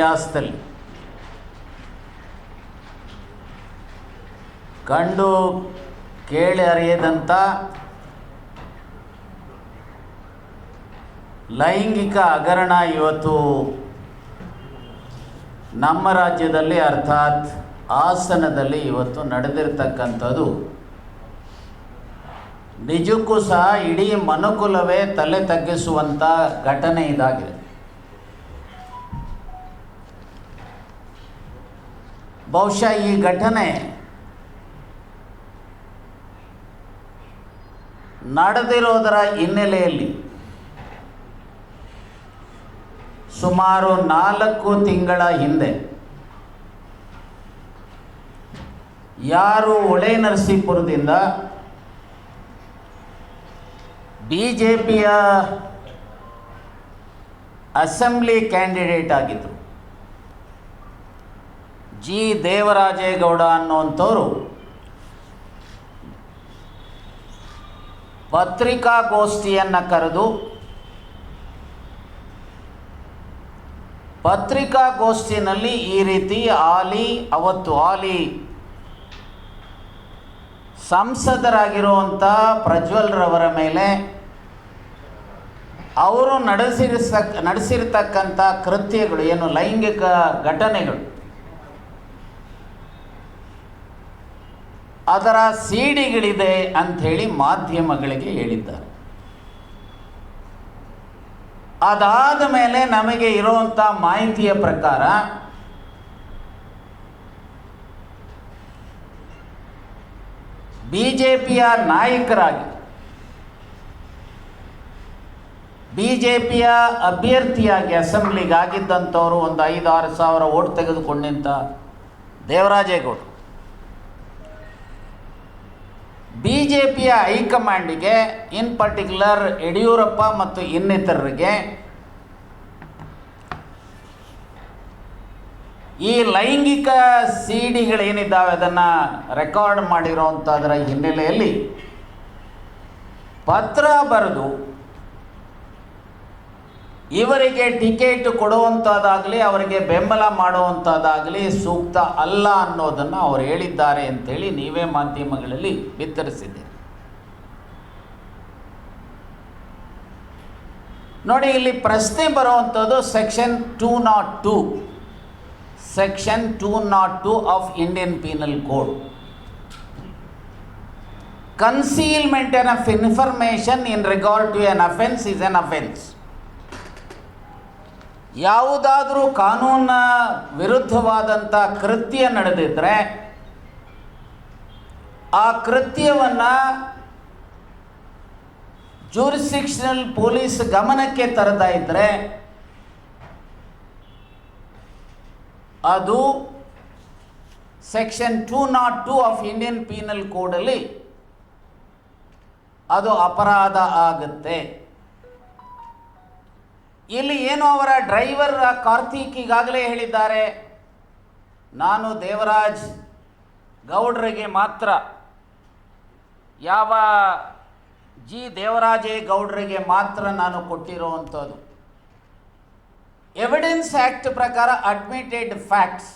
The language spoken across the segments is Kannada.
ಇತಿಹಾಸದಲ್ಲಿ ಕಂಡು ಕೇಳಿ ಅರಿಯದಂಥ ಲೈಂಗಿಕ ಹಗರಣ ಇವತ್ತು ನಮ್ಮ ರಾಜ್ಯದಲ್ಲಿ ಅರ್ಥಾತ್ ಹಾಸನದಲ್ಲಿ ಇವತ್ತು ನಡೆದಿರ್ತಕ್ಕಂಥದ್ದು ನಿಜಕ್ಕೂ ಸಹ ಇಡೀ ಮನುಕುಲವೇ ತಲೆ ತಗ್ಗಿಸುವಂಥ ಘಟನೆ ಇದಾಗಿದೆ. ಬಹುಶಃ ಈ ಘಟನೆ ನಡೆದಿರೋದರ ಹಿನ್ನೆಲೆಯಲ್ಲಿ ಸುಮಾರು 4 ತಿಂಗಳ ಹಿಂದೆ ಯಾರು ಹೊಳೆನರಸೀಪುರದಿಂದ BJPಯ ಅಸೆಂಬ್ಲಿ ಕ್ಯಾಂಡಿಡೇಟ್ ಆಗಿದ್ದರು ಜಿ ದೇವರಾಜೇಗೌಡ ಅನ್ನುವಂಥವರು ಪತ್ರಿಕಾಗೋಷ್ಠಿಯನ್ನು ಕರೆದು ಪತ್ರಿಕಾಗೋಷ್ಠಿನಲ್ಲಿ ಈ ರೀತಿ ಅವತ್ತು ಹಾಲಿ ಸಂಸದರಾಗಿರುವಂಥ ಪ್ರಜ್ವಲ್ರವರ ಮೇಲೆ ಅವರು ನಡೆಸಿರ್ತಕ್ಕಂಥ ಕೃತ್ಯಗಳು ಏನು ಲೈಂಗಿಕ ಘಟನೆಗಳು ಅದರ ಸಿಡಿಗಳಿದೆ ಅಂಥೇಳಿ ಮಾಧ್ಯಮಗಳಿಗೆ ಹೇಳಿದ್ದಾರೆ. ಅದಾದ ಮೇಲೆ ನಮಗೆ ಇರುವಂಥ ಮಾಹಿತಿಯ ಪ್ರಕಾರ BJPಯ ನಾಯಕರಾಗಿ BJPಯ ಅಭ್ಯರ್ಥಿಯಾಗಿ ಅಸೆಂಬ್ಲಿಗಾಗಿದ್ದಂಥವರು ಒಂದು 5-6 ಸಾವಿರ ಓಟ್ ತೆಗೆದುಕೊಂಡಂಥ ದೇವರಾಜೇಗೌಡರು BJPಯ ಹೈಕಮಾಂಡಿಗೆ ಇನ್ ಪರ್ಟಿಕ್ಯುಲರ್ ಯಡಿಯೂರಪ್ಪ ಮತ್ತು ಇನ್ನಿತರರಿಗೆ ಈ ಲೈಂಗಿಕ ಸಿಡಿಗಳೇನಿದ್ದಾವೆ ಅದನ್ನು ರೆಕಾರ್ಡ್ ಮಾಡಿರೋವಂಥದ್ರ ಹಿನ್ನೆಲೆಯಲ್ಲಿ ಪತ್ರ ಬರೆದು ಇವರಿಗೆ ಟಿಕೆಟ್ ಕೊಡುವಂಥದ್ದಾಗಲಿ ಅವರಿಗೆ ಬೆಂಬಲ ಮಾಡುವಂಥದ್ದಾಗಲಿ ಸೂಕ್ತ ಅಲ್ಲ ಅನ್ನೋದನ್ನು ಅವರು ಹೇಳಿದ್ದಾರೆ ಅಂಥೇಳಿ ನೀವೇ ಮಾಧ್ಯಮಗಳಲ್ಲಿ ಬಿತ್ತರಿಸಿದ್ದೀರಿ. ನೋಡಿ, ಇಲ್ಲಿ ಪ್ರಶ್ನೆ ಬರುವಂಥದ್ದು section 202 of Indian penal code. Concealment of information in regard to an offence is an offence. ಯಾವುದಾದರೂ ಕಾನೂನಿನ ವಿರುದ್ಧವಾದಂಥ ಕೃತ್ಯ ನಡೆದಿದ್ದರೆ ಆ ಕೃತ್ಯವನ್ನು ಜ್ಯೂರಿಸ್ಡಿಕ್ಷನಲ್ ಪೊಲೀಸ್ ಗಮನಕ್ಕೆ ತರದೇ ಇದ್ದರೆ ಅದು ಸೆಕ್ಷನ್ 202 ಆಫ್ ಇಂಡಿಯನ್ ಪೀನಲ್ ಕೋಡಲ್ಲಿ ಅದು ಅಪರಾಧ ಆಗುತ್ತೆ. ಇಲ್ಲಿ ಏನು ಅವರ ಡ್ರೈವರ್ ಕಾರ್ತಿಕ್ ಈಗಾಗಲೇ ಹೇಳಿದ್ದಾರೆ, ನಾನು ದೇವರಾಜ್ ಗೌಡ್ರಿಗೆ ಮಾತ್ರ, ಯಾವ ಜಿ ದೇವರಾಜೇಗೌಡರಿಗೆ ಮಾತ್ರ ನಾನು ಕೊಟ್ಟಿರೋವಂಥದ್ದು. ಎವಿಡೆನ್ಸ್ ಆ್ಯಕ್ಟ್ ಪ್ರಕಾರ admitted facts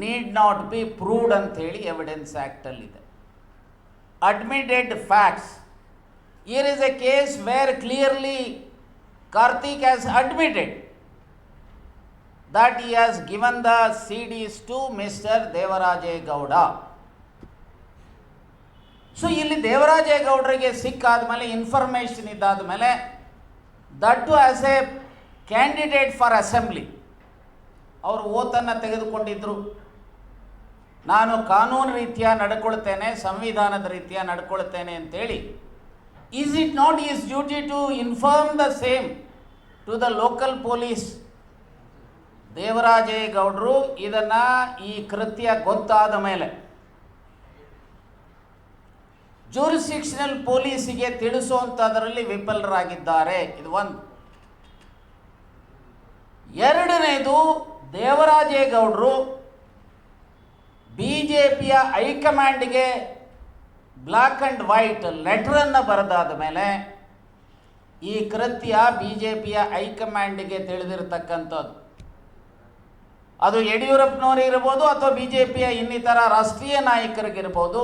need not be proved ಅಂಥೇಳಿ ಎವಿಡೆನ್ಸ್ ಆ್ಯಕ್ಟಲ್ಲಿದೆ. Admitted facts, here is a case where clearly Karthik has admitted that he has given the CDs to Mr. Devarajegowda. So ಇಲ್ಲಿ ದೇವರಾಜೇಗೌಡರಿಗೆ ಸಿಕ್ಕಾದ ಮೇಲೆ ಇನ್ಫಾರ್ಮೇಷನ್ ಇದ್ದಾದ ಮೇಲೆ that to as a candidate for assembly ಅವರು ಓತನ್ನು ತೆಗೆದುಕೊಂಡಿದ್ದರು. ನಾನು ಕಾನೂನು ರೀತಿಯ ನಡ್ಕೊಳ್ತೇನೆ, ಸಂವಿಧಾನದ ರೀತಿಯ ನಡ್ಕೊಳ್ತೇನೆ ಅಂತೇಳಿ. Is it not his duty to inform the same to the local police? ದೇವರಾಜೇಗೌಡರು ಇದನ್ನು ಈ ಕೃತ್ಯ ಗೊತ್ತಾದ ಮೇಲೆ ಜ್ಯೂರಿಸ್ಡಿಕ್ಷನಲ್ ಪೊಲೀಸಿಗೆ ತಿಳಿಸುವಂಥದ್ರಲ್ಲಿ ವಿಫಲರಾಗಿದ್ದಾರೆ. ಇದು ಒಂದು. ಎರಡನೇದು, ದೇವರಾಜೇಗೌಡರು BJPಯ ಹೈಕಮಾಂಡ್ಗೆ ಬ್ಲ್ಯಾಕ್ ಆ್ಯಂಡ್ ವೈಟ್ ಲೆಟರನ್ನು ಬರೆದಾದ ಮೇಲೆ ಈ ಕೃತ್ಯ BJPಯ ಹೈಕಮಾಂಡ್ಗೆ ತಿಳಿದಿರತಕ್ಕಂಥದ್ದು. ಅದು ಯಡಿಯೂರಪ್ಪನವರಿಗಿರ್ಬೋದು ಅಥವಾ ಬಿ ಜೆ ಪಿಯ ಇನ್ನಿತರ ರಾಷ್ಟ್ರೀಯ ನಾಯಕರಿಗಿರ್ಬೋದು,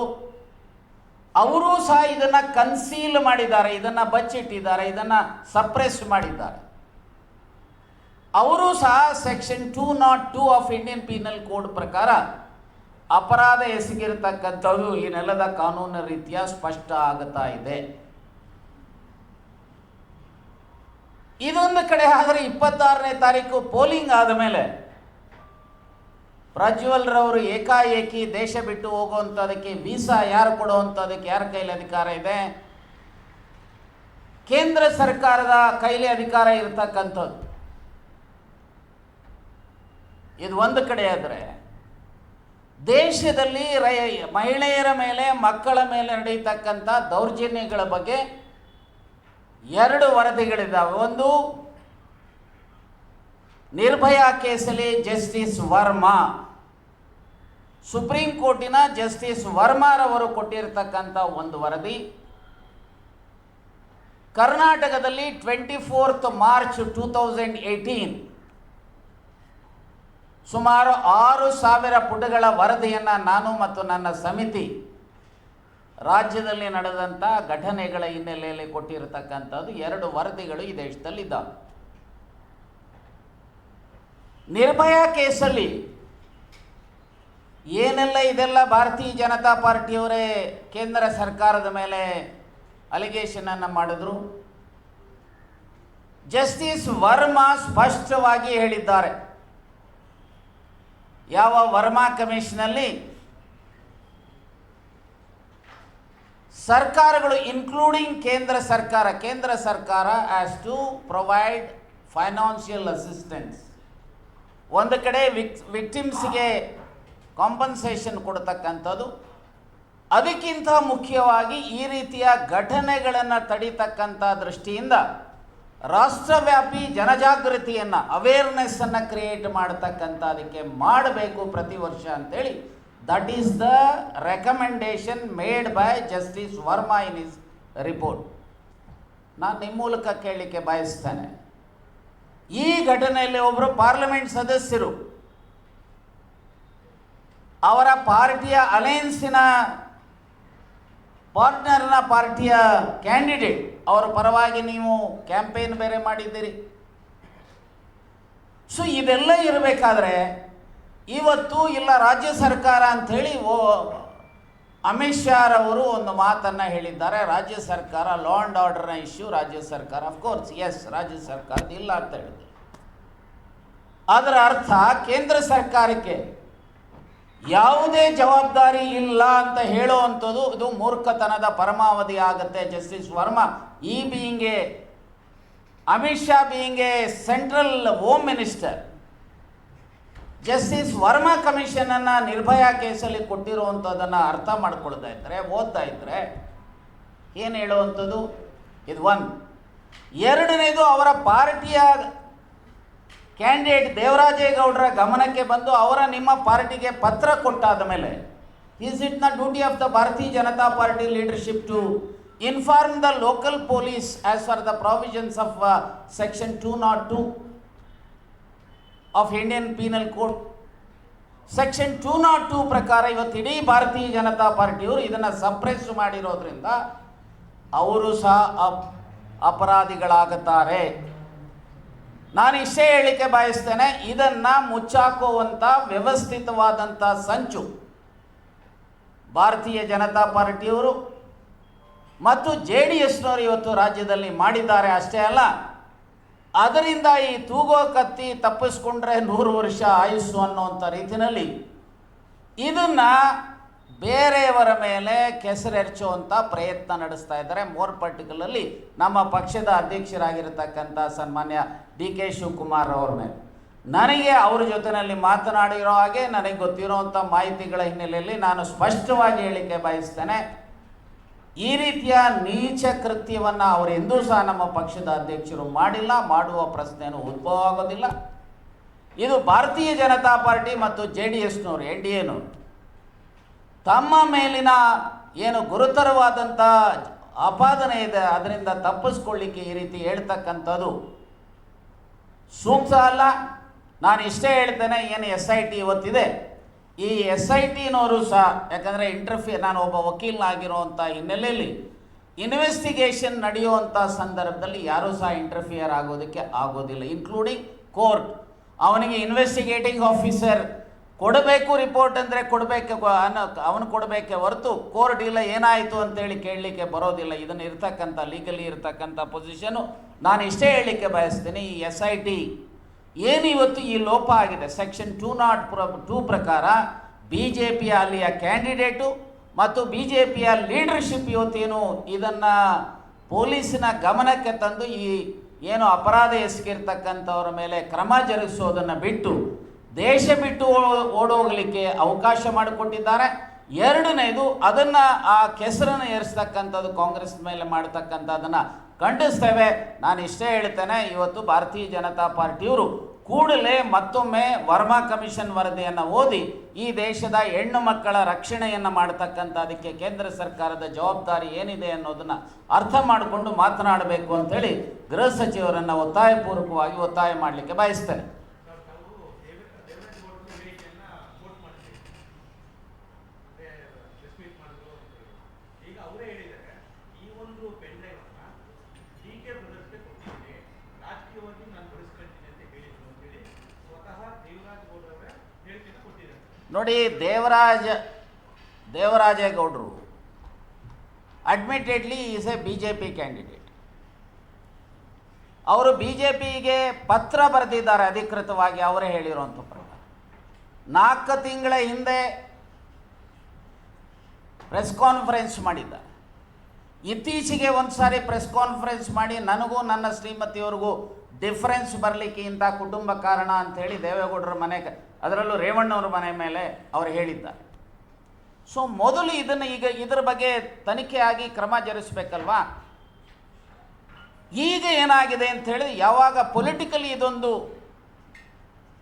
ಅವರೂ ಸಹ ಇದನ್ನು ಕನ್ಸೀಲ್ ಮಾಡಿದ್ದಾರೆ, ಇದನ್ನು ಬಚ್ಚಿಟ್ಟಿದ್ದಾರೆ, ಇದನ್ನು ಸಪ್ರೆಸ್ ಮಾಡಿದ್ದಾರೆ. ಅವರು ಸಹ section 202 of Indian penal code ಪ್ರಕಾರ ಅಪರಾಧ ಎಸಗಿರತಕ್ಕಂಥದ್ದು ಈ ನೆಲದ ಕಾನೂನು ರೀತಿಯ ಸ್ಪಷ್ಟ ಆಗುತ್ತಾ ಇದೆ. ಇದೊಂದು ಕಡೆ. ಆದರೆ 26ನೇ ತಾರೀಕು ಪೋಲಿಂಗ್ ಆದ ಮೇಲೆ ಪ್ರಜ್ವಲ್ರವರು ಏಕಾಏಕಿ ದೇಶ ಬಿಟ್ಟು ಹೋಗುವಂಥದಕ್ಕೆ ವೀಸಾ ಯಾರು ಕೊಡುವಂಥದಕ್ಕೆ ಯಾರ ಕೈಲಿ ಅಧಿಕಾರ ಇದೆ? ಕೇಂದ್ರ ಸರ್ಕಾರದ ಕೈಲಿ ಅಧಿಕಾರ ಇರತಕ್ಕಂಥದ್ದು. ಇದು ಒಂದು ಕಡೆ. ಆದರೆ ದೇಶದಲ್ಲಿ ಮಹಿಳೆಯರ ಮೇಲೆ, ಮಕ್ಕಳ ಮೇಲೆ ನಡೆಯತಕ್ಕಂಥ ದೌರ್ಜನ್ಯಗಳ ಬಗ್ಗೆ 2 ವರದಿಗಳಿದ್ದಾವೆ. ಒಂದು, ನಿರ್ಭಯಾ ಕೇಸಲ್ಲಿ ಜಸ್ಟಿಸ್ ವರ್ಮಾ, ಸುಪ್ರೀಂ ಕೋರ್ಟಿನ ಜಸ್ಟಿಸ್ ವರ್ಮಾರವರು ಕೊಟ್ಟಿರತಕ್ಕಂಥ ಒಂದು ವರದಿ. ಕರ್ನಾಟಕದಲ್ಲಿ 24 ಮಾರ್ಚ್ 2018 ಸುಮಾರು 6,000 ಪುಟಗಳ ವರದಿಯನ್ನು ನಾನು ಮತ್ತು ನನ್ನ ಸಮಿತಿ ರಾಜ್ಯದಲ್ಲಿ ನಡೆದಂಥ ಘಟನೆಗಳ ಹಿನ್ನೆಲೆಯಲ್ಲಿ ಕೊಟ್ಟಿರತಕ್ಕಂಥದ್ದು 2 ವರದಿಗಳು ಈ ದೇಶದಲ್ಲಿದ್ದಾವೆ. ನಿರ್ಭಯಾ ಕೇಸಲ್ಲಿ ಏನೆಲ್ಲ ಇದೆಲ್ಲ ಭಾರತೀಯ ಜನತಾ ಪಾರ್ಟಿಯವರೇ ಕೇಂದ್ರ ಸರ್ಕಾರದ ಮೇಲೆ ಅಲಿಗೇಷನನ್ನು ಮಾಡಿದ್ರು. ಜಸ್ಟಿಸ್ ವರ್ಮಾ ಸ್ಪಷ್ಟವಾಗಿ ಹೇಳಿದ್ದಾರೆ. ಯಾವ ವರ್ಮಾ ಕಮಿಷನಲ್ಲಿ ಸರ್ಕಾರಗಳು ಇನ್ಕ್ಲೂಡಿಂಗ್ ಕೇಂದ್ರ ಸರ್ಕಾರ as to provide financial assistance, ಒಂದು ಕಡೆ ವಿಕ್ಟಿಮ್ಸ್ಗೆ ಕಾಂಪನ್ಸೇಷನ್ ಕೊಡ್ತಕ್ಕಂಥದ್ದು, ಅದಕ್ಕಿಂತ ಮುಖ್ಯವಾಗಿ ಈ ರೀತಿಯ ಘಟನೆಗಳನ್ನು ತಡೀತಕ್ಕಂಥ ದೃಷ್ಟಿಯಿಂದ ರಾಷ್ಟ್ರವ್ಯಾಪಿ ಜನಜಾಗೃತಿಯನ್ನು, ಅವೇರ್ನೆಸ್ಸನ್ನು ಕ್ರಿಯೇಟ್ ಮಾಡತಕ್ಕಂಥದಕ್ಕೆ ಮಾಡಬೇಕು ಪ್ರತಿ ವರ್ಷ ಅಂತೇಳಿ. That is the recommendation made by justice Verma in his report. ನಾನು ನಿಮ್ಮ ಮೂಲಕ ಕೇಳಲಿಕ್ಕೆ ಬಯಸ್ತೇನೆ, ಈ ಘಟನೆಯಲ್ಲಿ ಒಬ್ಬರು ಪಾರ್ಲಿಮೆಂಟ್ ಸದಸ್ಯರು, ಅವರ ಪಾರ್ಟಿಯ ಅಲಯನ್ಸಿನ ಪಾರ್ಟ್ನರ್ನ ಪಾರ್ಟಿಯ ಕ್ಯಾಂಡಿಡೇಟ್, ಅವರ ಪರವಾಗಿ ನೀವು ಕ್ಯಾಂಪೇನ್ ಬೇರೆ ಮಾಡಿದ್ದೀರಿ. ಸೊ ಇದೆಲ್ಲ ಇರಬೇಕಾದ್ರೆ ಇವತ್ತು ಇಲ್ಲ ರಾಜ್ಯ ಸರ್ಕಾರ ಅಂಥೇಳಿ ಅಮಿತ್ ಶಾ ರವರು ಒಂದು ಮಾತನ್ನು ಹೇಳಿದ್ದಾರೆ. ರಾಜ್ಯ ಸರ್ಕಾರ ಲಾ ಆ್ಯಂಡ್ ಆರ್ಡರ್ನ ಇಶ್ಯೂ ರಾಜ್ಯ ಸರ್ಕಾರ, ಅಫ್ಕೋರ್ಸ್ ಎಸ್, ರಾಜ್ಯ ಸರ್ಕಾರದ ಇಲ್ಲ ಅಂತ ಹೇಳಿದೆ. ಅದರ ಅರ್ಥ ಕೇಂದ್ರ ಸರ್ಕಾರಕ್ಕೆ ಯಾವುದೇ ಜವಾಬ್ದಾರಿ ಇಲ್ಲ ಅಂತ ಹೇಳುವಂಥದ್ದು ಇದು ಮೂರ್ಖತನದ ಪರಮಾವಧಿ ಆಗುತ್ತೆ. ಜಸ್ಟಿಸ್ ವರ್ಮಾ, ಈ being a Amit Shah being a central home minister, justice Varma ಕಮಿಷನನ್ನು ನಿರ್ಭಯಾ ಕೇಸಲ್ಲಿ ಕೊಟ್ಟಿರುವಂಥದ್ದನ್ನು ಅರ್ಥ ಮಾಡ್ಕೊಳ್ತಾ ಇದ್ದರೆ, ಓದ್ತಾ ಇದ್ದರೆ ಏನು ಹೇಳುವಂಥದ್ದು? ಇದು ಒಂದು. ಎರಡನೇದು, ಅವರ ಪಾರ್ಟಿಯ ಕ್ಯಾಂಡಿಡೇಟ್ ದೇವರಾಜೇಗೌಡರ ಗಮನಕ್ಕೆ ಬಂದು ನಿಮ್ಮ ಪಾರ್ಟಿಗೆ ಪತ್ರ ಕೊಟ್ಟಾದ ಮೇಲೆ, is it the duty of the Bharatiya Janata party leadership to inform the local police as for the provisions of section 202 of Indian penal code. Section 202 ಪ್ರಕಾರ ಇವತ್ತು ಇಡೀ ಭಾರತೀಯ ಜನತಾ ಪಾರ್ಟಿಯವರು ಇದನ್ನು ಸಪ್ರೆಸ್ ಮಾಡಿರೋದ್ರಿಂದ ಅವರು ಸಹ ಅಪರಾಧಿಗಳಾಗುತ್ತಾರೆ. ನಾನು ಇಷ್ಟೇ ಹೇಳಲಿಕ್ಕೆ ಬಯಸ್ತೇನೆ, ಇದನ್ನು ಮುಚ್ಚಾಕುವಂಥ ವ್ಯವಸ್ಥಿತವಾದಂಥ ಸಂಚು ಭಾರತೀಯ ಜನತಾ ಪಾರ್ಟಿಯವರು ಮತ್ತು JDSನವರು ಇವತ್ತು ರಾಜ್ಯದಲ್ಲಿ ಮಾಡಿದ್ದಾರೆ. ಅಷ್ಟೇ ಅಲ್ಲ, ಅದರಿಂದ ಈ ತೂಗೋ ಕತ್ತಿ ತಪ್ಪಿಸ್ಕೊಂಡ್ರೆ 100 ವರ್ಷ ಆಯುಸ್ಸು ಅನ್ನುವಂಥ ರೀತಿಯಲ್ಲಿ ಇದನ್ನು ಬೇರೆಯವರ ಮೇಲೆ ಕೆಸರೆರಚುವಂಥ ಪ್ರಯತ್ನ ನಡೆಸ್ತಾ ಇದ್ದಾರೆ. ಮೋರ್ ಪರ್ಟಿಕ್ಯುಲರ್ಲಿ ನಮ್ಮ ಪಕ್ಷದ ಅಧ್ಯಕ್ಷರಾಗಿರ್ತಕ್ಕಂಥ ಸನ್ಮಾನ್ಯ DK ಶಿವಕುಮಾರ್ ಅವ್ರ ಮೇಲೆ. ನನಗೆ ಅವ್ರ ಜೊತೆಯಲ್ಲಿ ಮಾತನಾಡಿರೋ ಹಾಗೆ ನನಗೆ ಗೊತ್ತಿರೋವಂಥ ಮಾಹಿತಿಗಳ ಹಿನ್ನೆಲೆಯಲ್ಲಿ ನಾನು ಸ್ಪಷ್ಟವಾಗಿ ಹೇಳಿಕೆ ಬಯಸ್ತೇನೆ, ಈ ರೀತಿಯ ನೀಚ ಕೃತ್ಯವನ್ನು ಅವರು ಎಂದೂ ಸಹ ನಮ್ಮ ಪಕ್ಷದ ಅಧ್ಯಕ್ಷರು ಮಾಡಿಲ್ಲ, ಮಾಡುವ ಪ್ರಶ್ನೆಯೂ ಉದ್ಭವ ಆಗೋದಿಲ್ಲ. ಇದು ಭಾರತೀಯ ಜನತಾ ಪಾರ್ಟಿ ಮತ್ತು JDSನವರು, NDAನವರು ತಮ್ಮ ಮೇಲಿನ ಏನು ಗುರುತರವಾದಂಥ ಆಪಾದನೆ ಇದೆ ಅದರಿಂದ ತಪ್ಪಿಸ್ಕೊಳ್ಳಿಕ್ಕೆ ಈ ರೀತಿ ಹೇಳ್ತಕ್ಕಂಥದ್ದು ಸೂಕ್ತ ಅಲ್ಲ. ನಾನು ಇಷ್ಟೇ ಹೇಳ್ತೇನೆ, ಏನು SIT ಇವತ್ತಿದೆ, ಈ SITನವರು ಸಹ, ಯಾಕಂದರೆ ನಾನು ಒಬ್ಬ ವಕೀಲನಾಗಿರುವಂಥ ಹಿನ್ನೆಲೆಯಲ್ಲಿ ಇನ್ವೆಸ್ಟಿಗೇಷನ್ ನಡೆಯುವಂಥ ಸಂದರ್ಭದಲ್ಲಿ ಯಾರೂ ಸಹ ಇಂಟರ್ಫಿಯರ್ ಆಗೋದಕ್ಕೆ ಆಗೋದಿಲ್ಲ, ಇನ್ಕ್ಲೂಡಿಂಗ್ ಕೋರ್ಟ್. ಅವನಿಗೆ ಇನ್ವೆಸ್ಟಿಗೇಟಿಂಗ್ ಆಫೀಸರ್ ಕೊಡಬೇಕು ರಿಪೋರ್ಟ್ ಅಂದರೆ ಕೊಡಬೇಕು, ಅವನು ಕೊಡಬೇಕೆ ಹೊರತು ಕೋರ್ಟ್ ಇಲ್ಲ ಏನಾಯಿತು ಅಂತೇಳಿ ಕೇಳಲಿಕ್ಕೆ ಬರೋದಿಲ್ಲ. ಇದನ್ನು ಇರ್ತಕ್ಕಂಥ ಲೀಗಲಿ ಇರ್ತಕ್ಕಂಥ ಪೊಸಿಷನು. ನಾನು ಇಷ್ಟೇ ಹೇಳಲಿಕ್ಕೆ ಬಯಸ್ತೀನಿ, ಈ SIT ಏನು ಇವತ್ತು ಈ ಲೋಪ ಆಗಿದೆ, ಸೆಕ್ಷನ್ 202 ಪ್ರಕಾರ BJPಯ ಅಲ್ಲಿಯ ಕ್ಯಾಂಡಿಡೇಟು ಮತ್ತು BJPಯ ಲೀಡರ್ಶಿಪ್ ಇವತ್ತೇನು ಇದನ್ನು ಪೊಲೀಸಿನ ಗಮನಕ್ಕೆ ತಂದು ಈ ಏನು ಅಪರಾಧ ಎಸಗಿರ್ತಕ್ಕಂಥವ್ರ ಮೇಲೆ ಕ್ರಮ ಜರುಗಿಸೋದನ್ನು ಬಿಟ್ಟು ದೇಶ ಬಿಟ್ಟು ಓಡೋಗಲಿಕ್ಕೆ ಅವಕಾಶ ಮಾಡಿಕೊಟ್ಟಿದ್ದಾರೆ. ಎರಡನೇದು, ಅದನ್ನು ಆ ಕೆಸರನ್ನು ಏರಿಸ್ತಕ್ಕಂಥದ್ದು ಕಾಂಗ್ರೆಸ್ ಮೇಲೆ ಮಾಡ್ತಕ್ಕಂಥದ್ದನ್ನು ಖಂಡಿಸ್ತೇವೆ. ನಾನು ಇಷ್ಟೇ ಹೇಳ್ತೇನೆ, ಇವತ್ತು ಭಾರತೀಯ ಜನತಾ ಪಾರ್ಟಿಯವರು ಕೂಡಲೇ ಮತ್ತೊಮ್ಮೆ ವರ್ಮಾ ಕಮಿಷನ್ ವರದಿಯನ್ನು ಓದಿ ಈ ದೇಶದ ಹೆಣ್ಣು ಮಕ್ಕಳ ರಕ್ಷಣೆಯನ್ನು ಮಾಡ್ತಕ್ಕಂಥದಕ್ಕೆ ಕೇಂದ್ರ ಸರ್ಕಾರದ ಜವಾಬ್ದಾರಿ ಏನಿದೆ ಅನ್ನೋದನ್ನು ಅರ್ಥ ಮಾಡಿಕೊಂಡು ಮಾತನಾಡಬೇಕು ಅಂತೇಳಿ ಗೃಹ ಸಚಿವರನ್ನು ಒತ್ತಾಯಪೂರ್ವಕವಾಗಿ ಒತ್ತಾಯ ಮಾಡಲಿಕ್ಕೆ ಬಯಸ್ತೇನೆ. ನೋಡಿ, ದೇವರಾಜೇಗೌಡರು admittedly is a BJP candidate. ಅವರು BJPಗೆ ಪತ್ರ ಬರೆದಿದ್ದಾರೆ ಅಧಿಕೃತವಾಗಿ, ಅವರೇ ಹೇಳಿರುವಂಥ ಪ್ರಕಾರ. 4 ತಿಂಗಳ ಹಿಂದೆ ಪ್ರೆಸ್ ಕಾನ್ಫರೆನ್ಸ್ ಮಾಡಿದ್ದಾರೆ. ಇತ್ತೀಚೆಗೆ ಒಂದು ಸಾರಿ ಪ್ರೆಸ್ ಕಾನ್ಫರೆನ್ಸ್ ಮಾಡಿ ನನಗೂ ನನ್ನ ಶ್ರೀಮತಿಯವ್ರಿಗೂ ಡಿಫರೆನ್ಸ್ ಬರಲಿಕ್ಕೆ ಇಂಥ ಕುಟುಂಬ ಕಾರಣ ಅಂಥೇಳಿ ದೇವೇಗೌಡರ ಮನೆಗೆ, ಅದರಲ್ಲೂ ರೇವಣ್ಣವ್ರ ಮನೆ ಮೇಲೆ ಅವರು ಹೇಳಿದ್ದಾರೆ. ಸೊ ಮೊದಲು ಇದನ್ನು ಈಗ ಇದರ ಬಗ್ಗೆ ತನಿಖೆ ಆಗಿ ಕ್ರಮ ಜರುಗಿಸ್ಬೇಕಲ್ವಾ. ಈಗ ಏನಾಗಿದೆ ಅಂಥೇಳಿ, ಯಾವಾಗ ಪೊಲಿಟಿಕಲಿ ಇದೊಂದು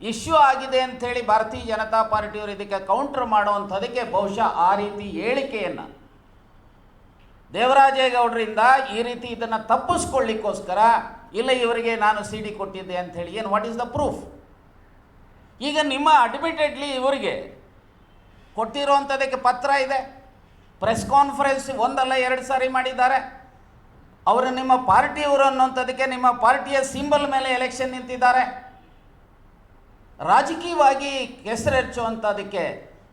ಇಶ್ಯೂ ಆಗಿದೆ ಅಂಥೇಳಿ ಭಾರತೀಯ ಜನತಾ ಪಾರ್ಟಿಯವರು ಇದಕ್ಕೆ ಕೌಂಟರ್ ಮಾಡುವಂಥದಕ್ಕೆ ಬಹುಶಃ ಆ ರೀತಿ ಹೇಳಿಕೆಯನ್ನು ದೇವರಾಜೇಗೌಡರಿಂದ ಈ ರೀತಿ ಇದನ್ನು ತಪ್ಪಿಸ್ಕೊಳ್ಳಿಕ್ಕೋಸ್ಕರ, ಇಲ್ಲ ಇವರಿಗೆ ನಾನು CD ಕೊಟ್ಟಿದ್ದೆ ಅಂಥೇಳಿ, ಏನು ವಾಟ್ ಈಸ್ ದ ಪ್ರೂಫ್? ಈಗ ನಿಮ್ಮ ಅಡ್ಮಿಟೆಡ್ಲಿ ಇವರಿಗೆ ಕೊಟ್ಟಿರೋವಂಥದ್ದಕ್ಕೆ ಪತ್ರ ಇದೆ, ಪ್ರೆಸ್ ಕಾನ್ಫರೆನ್ಸ್ ಒಂದಲ್ಲ 2 ಸಾರಿ ಮಾಡಿದ್ದಾರೆ. ಅವರು ನಿಮ್ಮ ಪಾರ್ಟಿಯವರು ಅನ್ನೋಂಥದ್ದಕ್ಕೆ ನಿಮ್ಮ ಪಾರ್ಟಿಯ ಸಿಂಬಲ್ ಮೇಲೆ ಎಲೆಕ್ಷನ್ ನಿಂತಿದ್ದಾರೆ, ರಾಜಕೀಯವಾಗಿ ಹೆಸರೆಚ್ಚುವಂಥದ್ದಕ್ಕೆ.